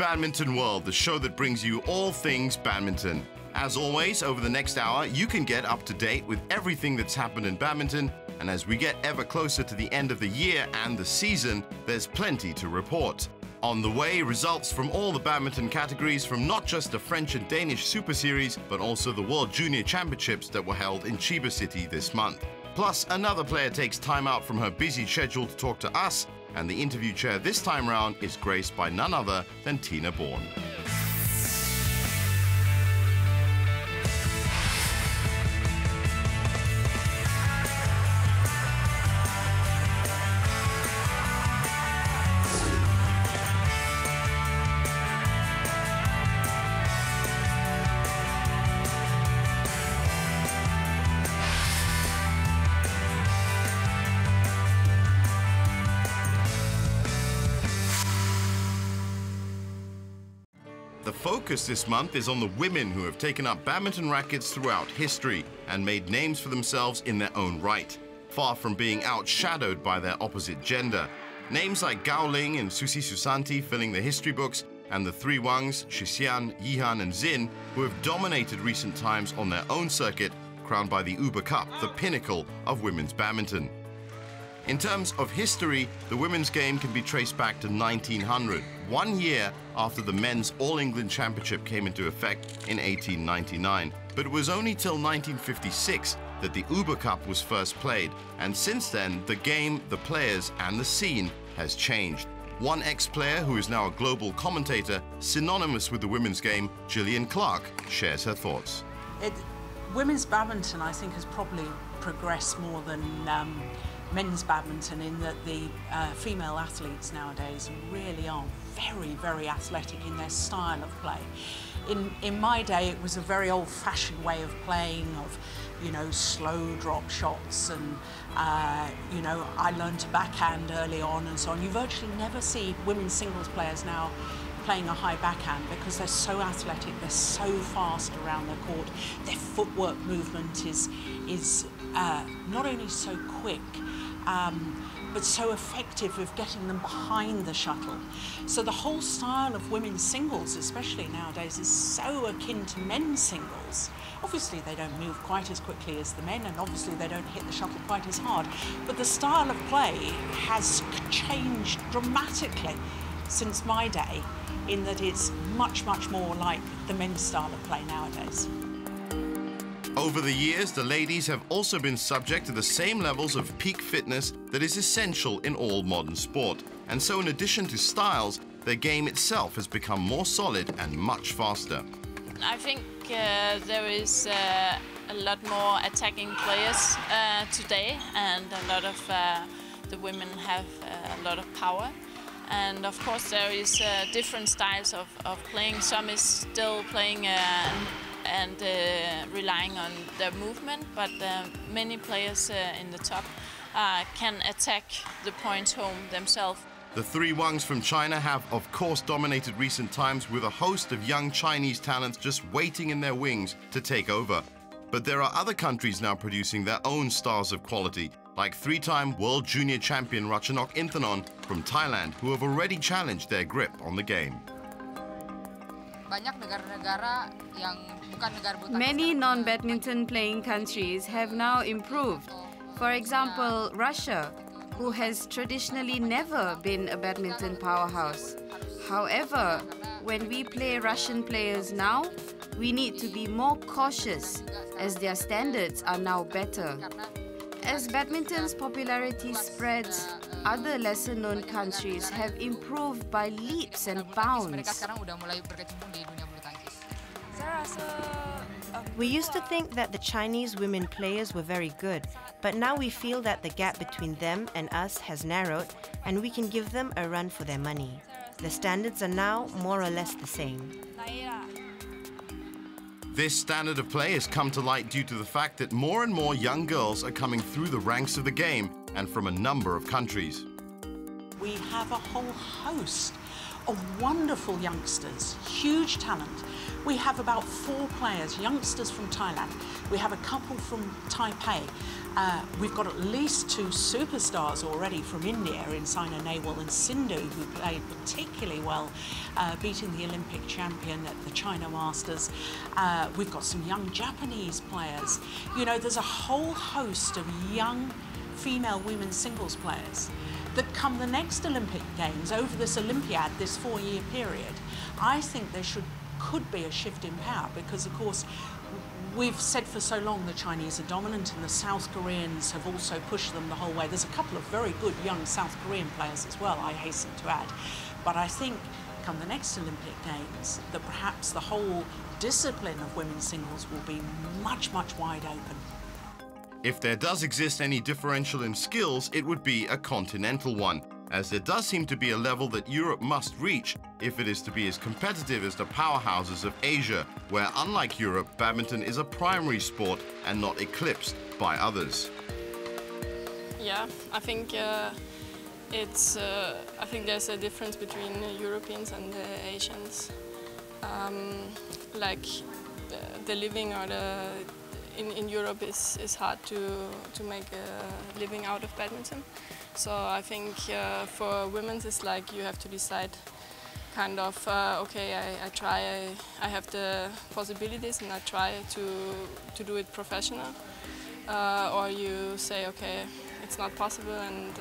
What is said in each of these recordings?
Badminton World, the show that brings you all things badminton. As always, over the next hour, you can get up to date with everything that's happened in badminton, and as we get ever closer to the end of the year and the season, there's plenty to report. On the way, results from all the badminton categories from not just the French and Danish Super Series, but also the World Junior Championships that were held in Chiba City this month. Plus, another player takes time out from her busy schedule to talk to us, and the interview chair this time round is graced by none other than Tine Baun. The focus this month is on the women who have taken up badminton rackets throughout history and made names for themselves in their own right, far from being outshadowed by their opposite gender. Names like Gao Ling and Susi Susanti filling the history books, and the three Wangs, Shixian, Yihan and Xin, who have dominated recent times on their own circuit, crowned by the Uber Cup, the pinnacle of women's badminton. In terms of history, the women's game can be traced back to 1900, 1 year after the Men's All-England Championship came into effect in 1899. But it was only till 1956 that the Uber Cup was first played, and since then, the game, the players, and the scene has changed. One ex-player who is now a global commentator, synonymous with the women's game, Gillian Clark, shares her thoughts. Women's badminton, I think, has probably progressed more than men's badminton in that the female athletes nowadays really are very, very athletic in their style of play. In my day, it was a very old-fashioned way of playing, of, you know, slow drop shots, and you know, I learned to backhand early on and so on. You virtually never see women's singles players now playing a high backhand because they're so athletic, they're so fast around the court. Their footwork movement is not only so quick, but so effective of getting them behind the shuttle. So the whole style of women's singles, especially nowadays, is so akin to men's singles. Obviously they don't move quite as quickly as the men, and obviously they don't hit the shuttle quite as hard, but the style of play has changed dramatically since my day, in that it's much, much more like the men's style of play nowadays. Over the years, the ladies have also been subject to the same levels of peak fitness that is essential in all modern sport. And so in addition to styles, their game itself has become more solid and much faster. I think there is a lot more attacking players today, and a lot of the women have a lot of power. And of course there is different styles of playing. Some is still playing and relying on their movement, but many players in the top can attack the points home themselves. The three Wangs from China have, of course, dominated recent times with a host of young Chinese talents just waiting in their wings to take over. But there are other countries now producing their own stars of quality, like three-time World Junior Champion Ratchanok Intanon from Thailand, who have already challenged their grip on the game. Many non-badminton playing countries have now improved. For example, Russia, who has traditionally never been a badminton powerhouse. However, when we play Russian players now, we need to be more cautious as their standards are now better. As badminton's popularity spreads, other lesser-known countries have improved by leaps and bounds. We used to think that the Chinese women players were very good, but now we feel that the gap between them and us has narrowed, and we can give them a run for their money. The standards are now more or less the same. This standard of play has come to light due to the fact that more and more young girls are coming through the ranks of the game, and from a number of countries. We have a whole host of wonderful youngsters, huge talent. We have about 4 players, youngsters from Thailand. We have a couple from Taipei. We've got at least 2 superstars already from India in Saina Nehwal and Sindhu, who played particularly well, beating the Olympic champion at the China Masters. We've got some young Japanese players. You know, there's a whole host of young female women's singles players that come the next Olympic Games over this Olympiad, this 4-year period. I think there could be a shift in power because, of course, we've said for so long the Chinese are dominant and the South Koreans have also pushed them the whole way. There's a couple of very good young South Korean players as well, I hasten to add. But I think come the next Olympic Games that perhaps the whole discipline of women's singles will be much, much wide open. If there does exist any differential in skills, it would be a continental one, as there does seem to be a level that Europe must reach if it is to be as competitive as the powerhouses of Asia, where, unlike Europe, badminton is a primary sport and not eclipsed by others. Yeah, I think I think there's a difference between the Europeans and the Asians. Like the living or in Europe is hard to make a living out of badminton. So I think for women it's like you have to decide kind of, okay, I have the possibilities and I try to do it professional. Or you say, okay, it's not possible and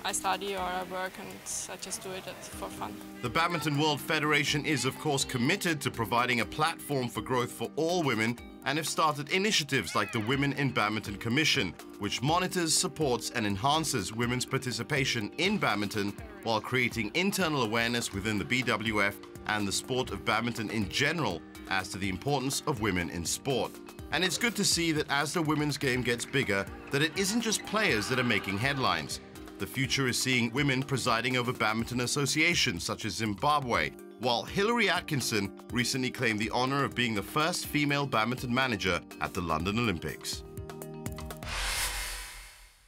I study or I work and I just do it for fun. The Badminton World Federation is, of course, committed to providing a platform for growth for all women and have started initiatives like the Women in Badminton Commission, which monitors, supports and enhances women's participation in badminton while creating internal awareness within the BWF and the sport of badminton in general as to the importance of women in sport. And it's good to see that as the women's game gets bigger, that it isn't just players that are making headlines. The future is seeing women presiding over badminton associations such as Zimbabwe, while Hilary Atkinson recently claimed the honor of being the first female badminton manager at the London Olympics.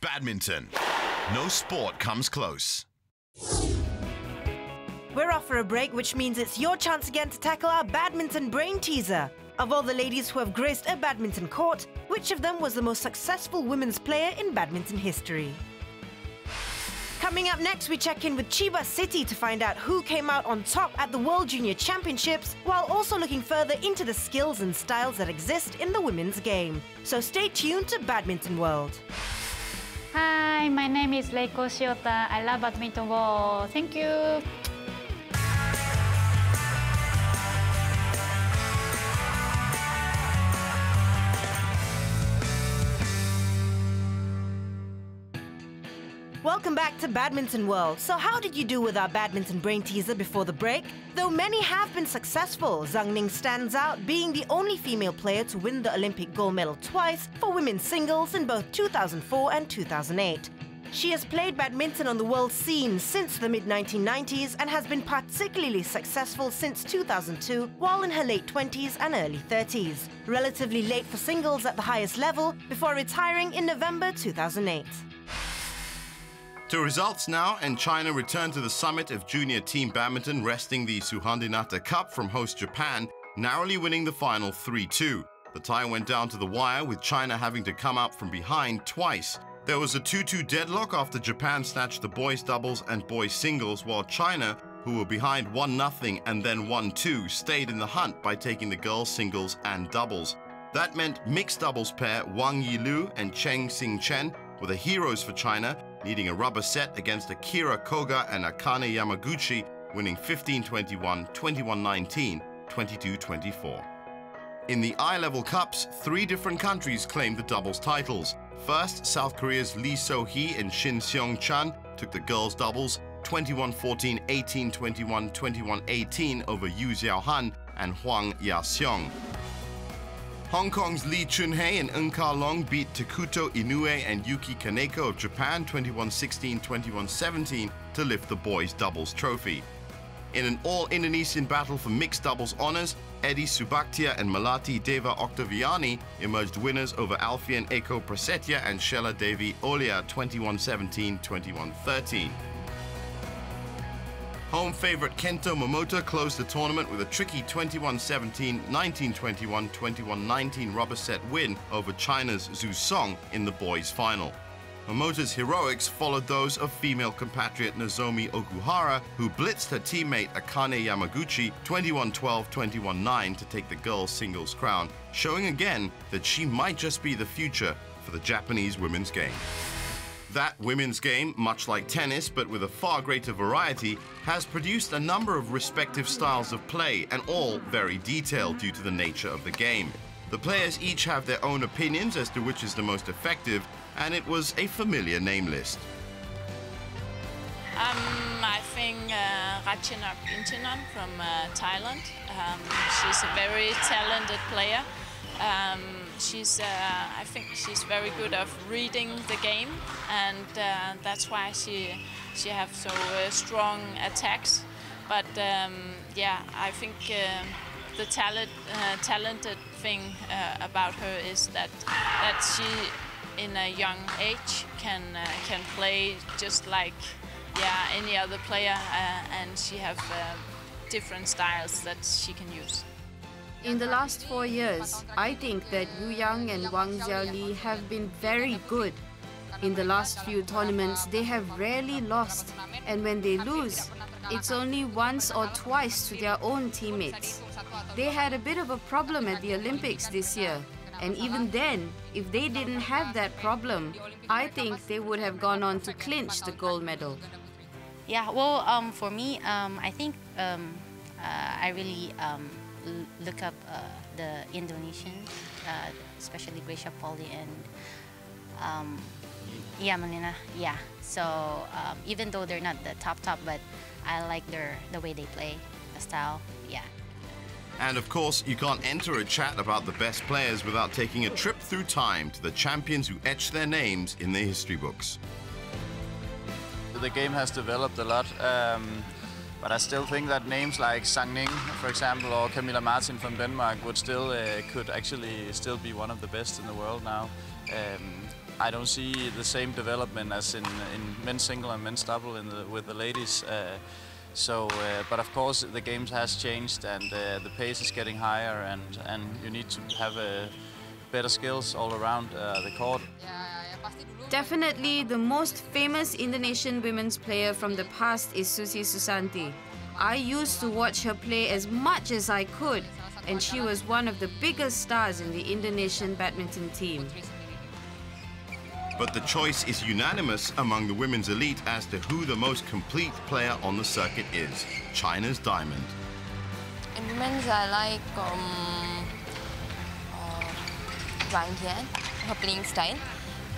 Badminton. No sport comes close. We're off for a break, which means it's your chance again to tackle our badminton brain teaser. Of all the ladies who have graced a badminton court, which of them was the most successful women's player in badminton history? Coming up next, we check in with Chiba City to find out who came out on top at the World Junior Championships, while also looking further into the skills and styles that exist in the women's game. So stay tuned to Badminton World. Hi, my name is Reiko Shiota. I love Badminton World. Thank you. Welcome back to Badminton World. So how did you do with our badminton brain teaser before the break? Though many have been successful, Zhang Ning stands out, being the only female player to win the Olympic gold medal twice for women's singles in both 2004 and 2008. She has played badminton on the world scene since the mid-1990s and has been particularly successful since 2002 while in her late 20s and early 30s. Relatively late for singles at the highest level before retiring in November 2008. To results now, and China returned to the summit of junior team badminton, wresting the Suhandinata Cup from host Japan, narrowly winning the final 3-2. The tie went down to the wire, with China having to come out from behind twice. There was a 2-2 deadlock after Japan snatched the boys' doubles and boys' singles, while China, who were behind 1-0 and then 1-2, stayed in the hunt by taking the girls' singles and doubles. That meant mixed doubles pair YILU and QINGCHEN were the heroes for China, needing a rubber set against Akira Koga and Akane Yamaguchi, winning 15-21, 21-19, 22-24. In the I-level cups, 3 different countries claimed the doubles titles. First, South Korea's Lee So-hee and Shin Seong-chan took the girls' doubles 21-14, 18-21, 21-18 over Yu Xiaohan and Huang Ya-seong. Hong Kong's Lee Chun-hei and Ng Ka-long beat TAKUTO, INOUE and YUKI KANEKO of Japan 21-16, 21-17 to lift the boys' doubles trophy. In an all-Indonesian battle for mixed doubles honors, Edi Subaktia and Melati Deva Oktaviani emerged winners over Alfian Eko Prasetya and Sheila Devi Olia 21-17, 21-13. Home favourite Kento Momota closed the tournament with a tricky 21-17, 19-21, 21-19 rubber set win over China's Zhu Song in the boys' final. Momota's heroics followed those of female compatriot Nozomi Okuhara, who blitzed her teammate Akane Yamaguchi 21-12, 21-9 to take the girls' singles crown, showing again that she might just be the future for the Japanese women's game. That women's game, much like tennis but with a far greater variety, has produced a number of respective styles of play, and all very detailed due to the nature of the game. The players each have their own opinions as to which is the most effective, and it was a familiar name list. I think Ratchanok Incheon from Thailand. She's a very talented player. I think she's very good at reading the game, and that's why she have so strong attacks. But yeah, I think the talented thing about her is that she, in a young age, can play just like any other player, and she have different styles that she can use. In the last 4 years, I think that Wu Yang and Wang Xiaoli have been very good. In the last few tournaments, they have rarely lost, and when they lose, it's only once or twice to their own teammates. They had a bit of a problem at the Olympics this year, and even then, if they didn't have that problem, I think they would have gone on to clinch the gold medal. Yeah, well, for me, I think I really look up the Indonesians, especially Gracia Polly and Melina. Yeah, so even though they're not the top, but I like the way they play, the style, yeah. And of course, you can't enter a chat about the best players without taking a trip through time to the champions who etched their names in the history books. The game has developed a lot, but I still think that names like Sang Ning, for example, or Camilla Martin from Denmark would still could actually still be one of the best in the world now. I don't see the same development as in men's single and men's double with the ladies. But of course the game has changed, and the pace is getting higher, and you need to have better skills all around the court. Definitely the most famous Indonesian women's player from the past is Susi Susanti. I used to watch her play as much as I could, and she was one of the biggest stars in the Indonesian badminton team. But the choice is unanimous among the women's elite as to who the most complete player on the circuit is, China's Diamond. In women's, I like Wang Yan, her playing style,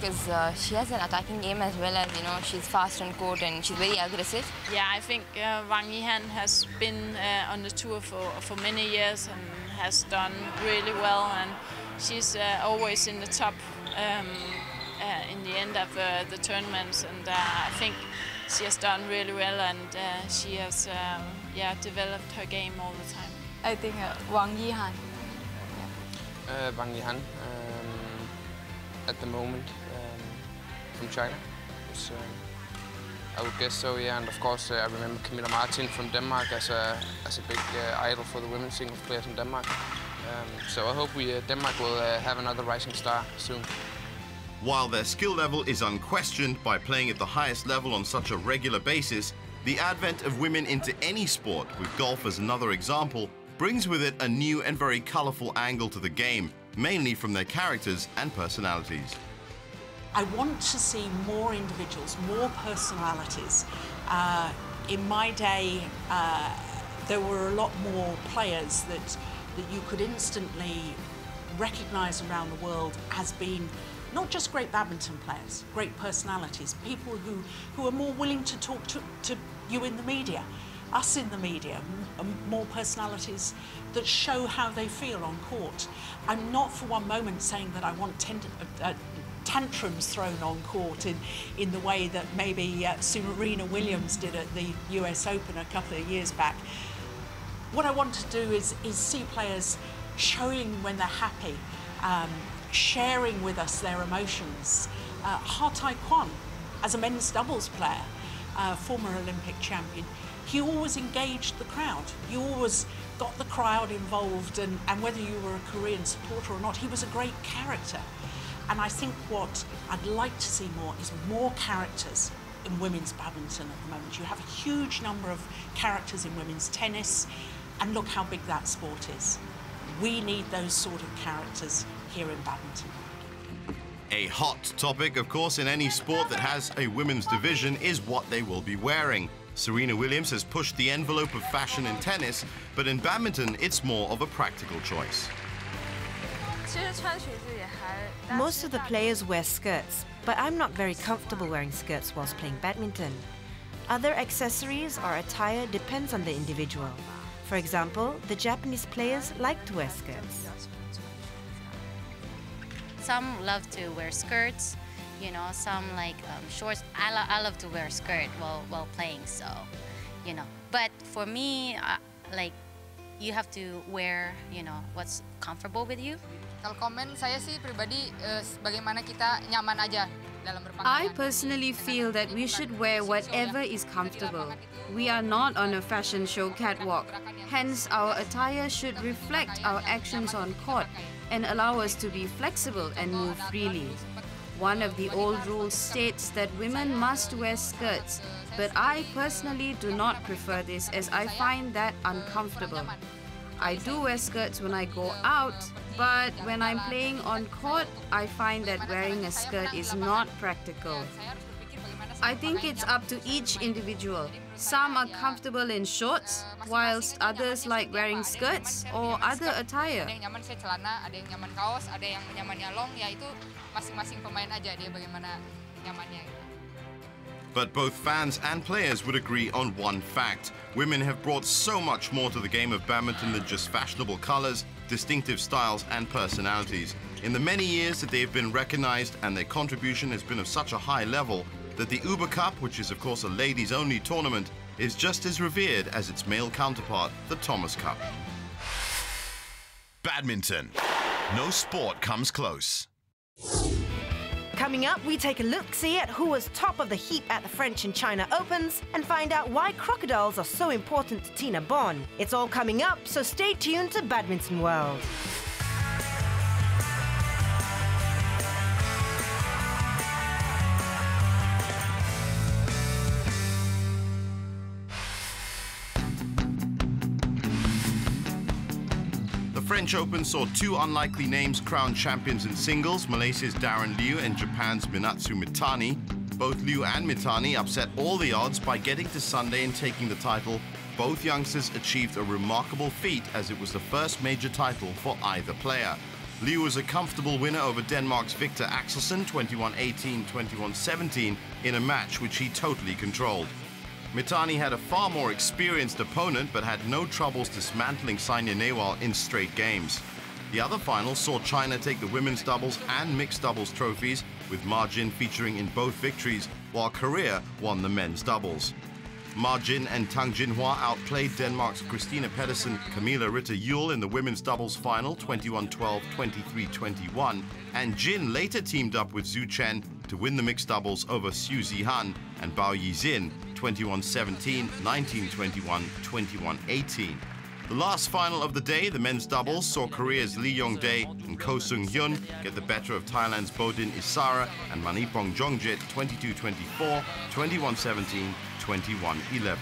because she has an attacking game as well as, she's fast on court and she's very aggressive. Yeah, I think Wang Yihan has been on the tour for many years and has done really well, and she's always in the top in the end of the tournaments, and I think she has done really well, and she has developed her game all the time. I think Wang Yihan. Wang Yihan, at the moment, from China. I would guess so, yeah. And of course, I remember Camilla Martin from Denmark as a big idol for the women's singles players in Denmark. So I hope Denmark will have another rising star soon. While their skill level is unquestioned by playing at the highest level on such a regular basis, the advent of women into any sport, with golf as another example, brings with it a new and very colourful angle to the game, mainly from their characters and personalities. I want to see more individuals, more personalities. In my day, there were a lot more players that you could instantly recognise around the world as being not just great badminton players, great personalities, people who are more willing to talk to you in the media, us in the media, more personalities that show how they feel on court. I'm not for one moment saying that I want tantrums thrown on court in the way that maybe Serena Williams did at the US Open a couple of years back. What I want to do is see players showing when they're happy, sharing with us their emotions. Ha Tai Kwan, as a men's doubles player, former Olympic champion, he always engaged the crowd. You always got the crowd involved, and whether you were a Korean supporter or not, he was a great character. And I think what I'd like to see more is more characters in women's badminton at the moment. You have a huge number of characters in women's tennis, and look how big that sport is. We need those sort of characters here in badminton. A hot topic, of course, in any sport that has a women's division is what they will be wearing. Serena Williams has pushed the envelope of fashion in tennis, but in badminton, it's more of a practical choice. Most of the players wear skirts, but I'm not very comfortable wearing skirts whilst playing badminton. Other accessories or attire depends on the individual. For example, the Japanese players like to wear skirts. Some love to wear skirts, you know, some like shorts. I love to wear a skirt while playing, so, you know. But for me, like, you have to wear, you know, what's comfortable with you. Kalau komen saya sih pribadi bagaimana kita nyaman aja dalam berpakaian. I personally feel that we should wear whatever is comfortable. We are not on a fashion show catwalk. Hence, our attire should reflect our actions on court and allow us to be flexible and move freely. One of the old rules states that women must wear skirts, but I personally do not prefer this as I find that uncomfortable. I do wear skirts when I go out, but when I'm playing on court, I find that wearing a skirt is not practical. I think it's up to each individual. Some are comfortable in shorts, whilst others like wearing skirts or other attire. Ada yang nyaman saya celana, ada yang nyaman kaos, ada yang nyamannya long, ya itu masing-masing pemain aja dia bagaimana nyamannya. But both fans and players would agree on one fact. Women have brought so much more to the game of badminton than just fashionable colors, distinctive styles and personalities. In the many years that they've been recognized, and their contribution has been of such a high level, that the Uber Cup, which is of course a ladies-only tournament, is just as revered as its male counterpart, the Thomas Cup. Badminton. No sport comes close. Coming up, we take a look-see at who was top of the heap at the French and China Opens and find out why crocodiles are so important to Tine Baun. It's all coming up, so stay tuned to Badminton World. The French Open saw two unlikely names crowned champions in singles, Malaysia's Darren Liu and Japan's Minatsu Mitani. Both Liu and Mitani upset all the odds by getting to Sunday and taking the title. Both youngsters achieved a remarkable feat as it was the first major title for either player. Liu was a comfortable winner over Denmark's Victor Axelsen 21-18, 21-17 in a match which he totally controlled. Mitani had a far more experienced opponent but had no troubles dismantling Sanya Nehwal in straight games. The other final saw China take the women's doubles and mixed doubles trophies, with Ma Jin featuring in both victories, while Korea won the men's doubles. Ma Jin and Tang Jinhua outplayed Denmark's Christina Pedersen, Camilla Ritter-Juhl in the women's doubles final 21-12, 23-21, and Jin later teamed up with Zhu Chen to win the mixed doubles over Xu Zihan and Bao Yizin 21-17, 19-21, 21-18. The last final of the day, the men's doubles, saw Korea's Lee Yong-dae and Ko Sung-hyun get the better of Thailand's Bodin Isara and Manipong Jongjit 22-24, 21-17, 21-11.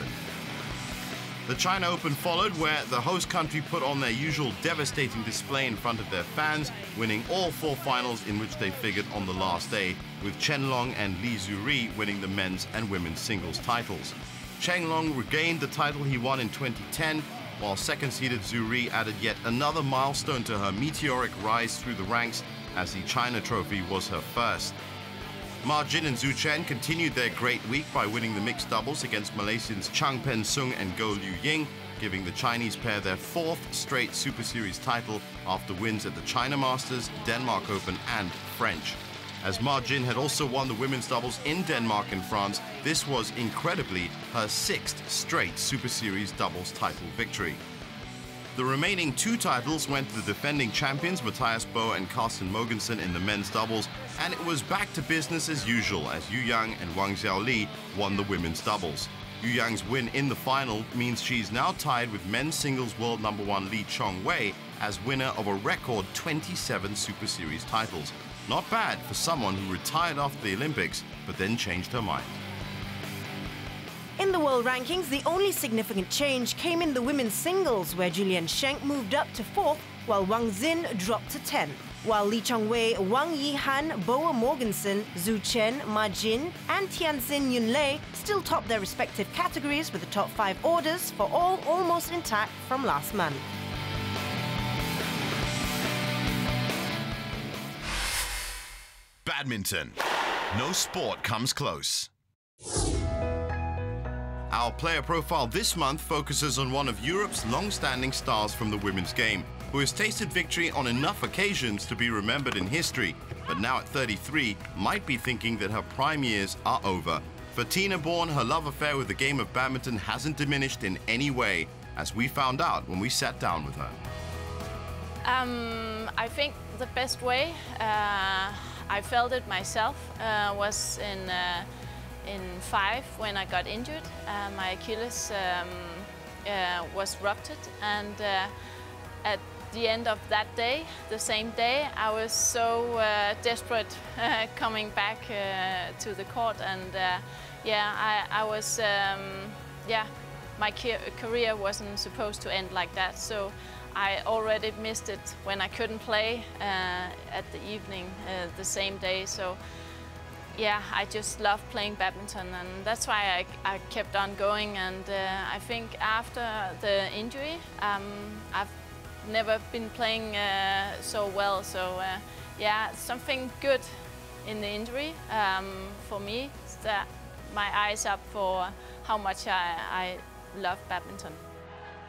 The China Open followed, where the host country put on their usual devastating display in front of their fans, winning all four finals in which they figured on the last day, with Chen Long and Li Zuri winning the men's and women's singles titles. Chen Long regained the title he won in 2010, while second-seeded Zuri added yet another milestone to her meteoric rise through the ranks, as the China Trophy was her first. Ma Jin and Zhu Chen continued their great week by winning the mixed doubles against Malaysians Chang Pen Sung and Goh Liu Ying, giving the Chinese pair their fourth straight Super Series title after wins at the China Masters, Denmark Open and French. As Ma Jin had also won the women's doubles in Denmark and France, this was incredibly her sixth straight Super Series doubles title victory. The remaining two titles went to the defending champions Matthias Bo and Carsten Mogensen in the men's doubles, and it was back to business as usual as Yu Yang and Wang Xiaoli won the women's doubles. Yu Yang's win in the final means she's now tied with men's singles world #1 Lee Chong-wei as winner of a record 27 Super Series titles. Not bad for someone who retired after the Olympics, but then changed her mind. In the world rankings, the only significant change came in the women's singles, where Julian Schenk moved up to 4th, while Wang Xin dropped to 10th. While Lee Chong-wei, Wang Yihan, Boa Morgensen, Zhu Chen, Ma Jin, and Tianxin Yunlei still top their respective categories with the top 5 orders for all almost intact from last month. Badminton. No sport comes close. Our player profile this month focuses on one of Europe's long-standing stars from the women's game, who has tasted victory on enough occasions to be remembered in history, but now at 33 might be thinking that her prime years are over. For Tine Baun, her love affair with the game of badminton hasn't diminished in any way, as we found out when we sat down with her. I think the best way I felt it myself was in 5 when I got injured. My Achilles was ruptured, and at the end of that day, the same day, I was so desperate coming back to the court, and I was my career wasn't supposed to end like that, so I already missed it when I couldn't play at the evening the same day. So yeah, I just love playing badminton, and that's why I kept on going. And I think after the injury, I've never been playing so well. So yeah, something good in the injury for me is that my eyes up for how much I love badminton.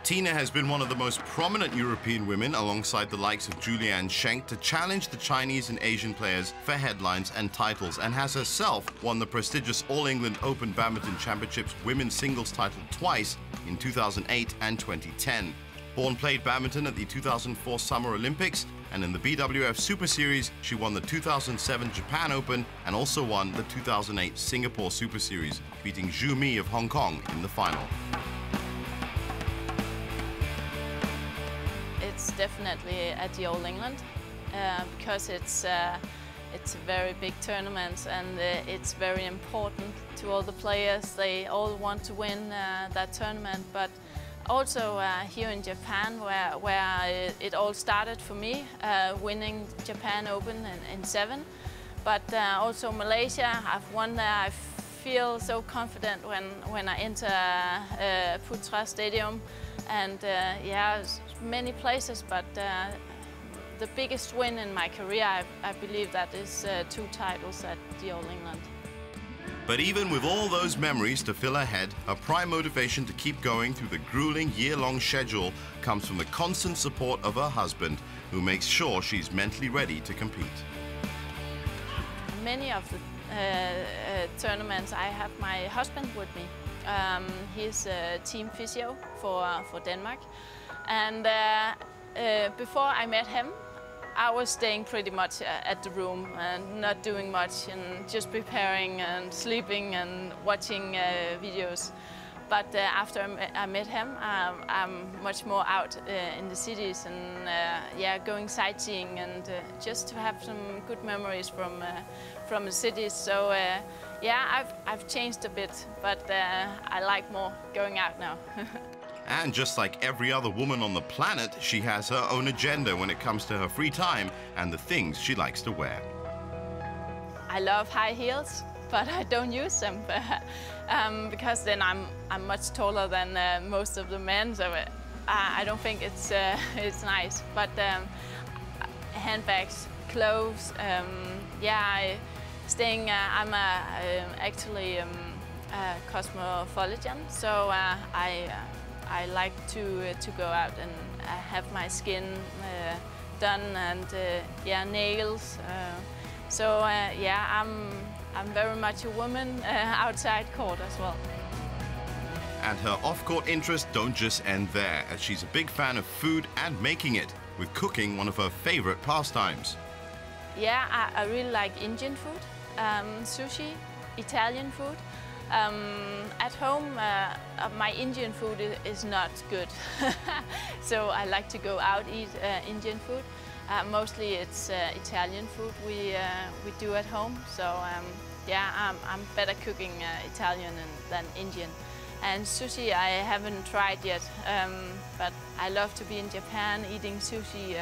Tine has been one of the most prominent European women alongside the likes of Julian Schenk to challenge the Chinese and Asian players for headlines and titles, and has herself won the prestigious All England Open Badminton Championships women's singles title twice in 2008 and 2010. Baun played badminton at the 2004 Summer Olympics, and in the BWF Superseries she won the 2007 Japan Open and also won the 2008 Singapore Superseries, beating Zhu Mi of Hong Kong in the final. It's definitely at the All England because it's a very big tournament, and it's very important to all the players. They all want to win that tournament, but also here in Japan, where it all started for me, winning Japan Open in 7. But also Malaysia, I've won there. I feel so confident when I enter Putra Stadium, and yeah, many places, but the biggest win in my career, I believe that is 2 titles at the All England. But even with all those memories to fill her head, her prime motivation to keep going through the grueling year-long schedule comes from the constant support of her husband, who makes sure she's mentally ready to compete. Many of the tournaments I have my husband with me. He's a team physio for Denmark, and before I met him, I was staying pretty much at the room and not doing much, and just preparing and sleeping and watching videos. But after I met him, I'm much more out in the cities and yeah, going sightseeing, and just to have some good memories from the cities. So yeah, I've changed a bit, but I like more going out now. And just like every other woman on the planet, she has her own agenda when it comes to her free time and the things she likes to wear. I love high heels, but I don't use them because then I'm much taller than most of the men, so I don't think it's nice. But handbags, clothes, yeah, I'm actually a cosmopolitan, so I like to go out and have my skin done, and yeah, nails. So yeah, I'm very much a woman outside court as well. And her off-court interests don't just end there, as she's a big fan of food and making it, with cooking one of her favorite pastimes. Yeah, I really like Indian food, sushi, Italian food, At home, my Indian food is not good, so I like to go out eat Indian food. Mostly it's Italian food we do at home. So yeah, I'm better cooking Italian than Indian. And sushi I haven't tried yet, but I love to be in Japan eating sushi.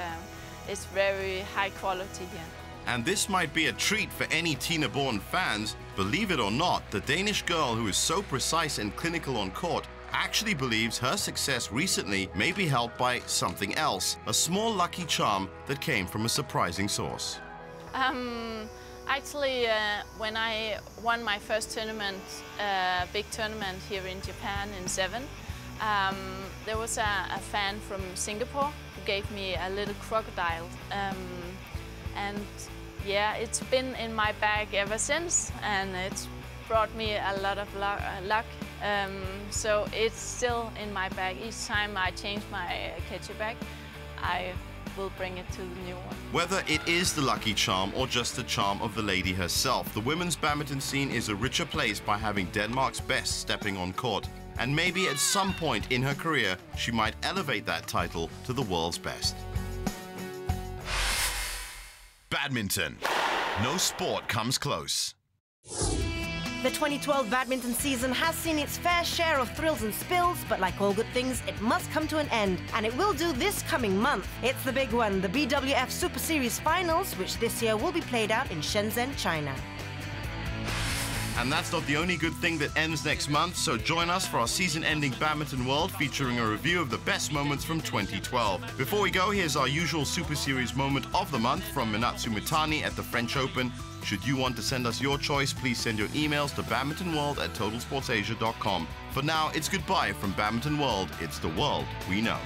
It's very high quality here. And this might be a treat for any Tine Baun fans. Believe it or not, the Danish girl who is so precise and clinical on court actually believes her success recently may be helped by something else, a small lucky charm that came from a surprising source. Actually, when I won my first tournament, big tournament here in Japan in 7, there was a fan from Singapore who gave me a little crocodile. And yeah, it's been in my bag ever since, and it's brought me a lot of luck. So it's still in my bag. Each time I change my ketchup bag, I will bring it to the new one. Whether it is the lucky charm or just the charm of the lady herself, the women's badminton scene is a richer place by having Denmark's best stepping on court. And maybe at some point in her career, she might elevate that title to the world's best. Badminton. No sport comes close. The 2012 badminton season has seen its fair share of thrills and spills, but like all good things, it must come to an end, and it will do this coming month. It's the big one, the BWF Superseries finals, which this year will be played out in Shenzhen, China. And that's not the only good thing that ends next month, so join us for our season-ending Badminton World featuring a review of the best moments from 2012. Before we go, here's our usual Super Series moment of the month from Minatsu Mitani at the French Open. Should you want to send us your choice, please send your emails to badmintonworld@totalsportsasia.com. For now, it's goodbye from Badminton World. It's the world we know.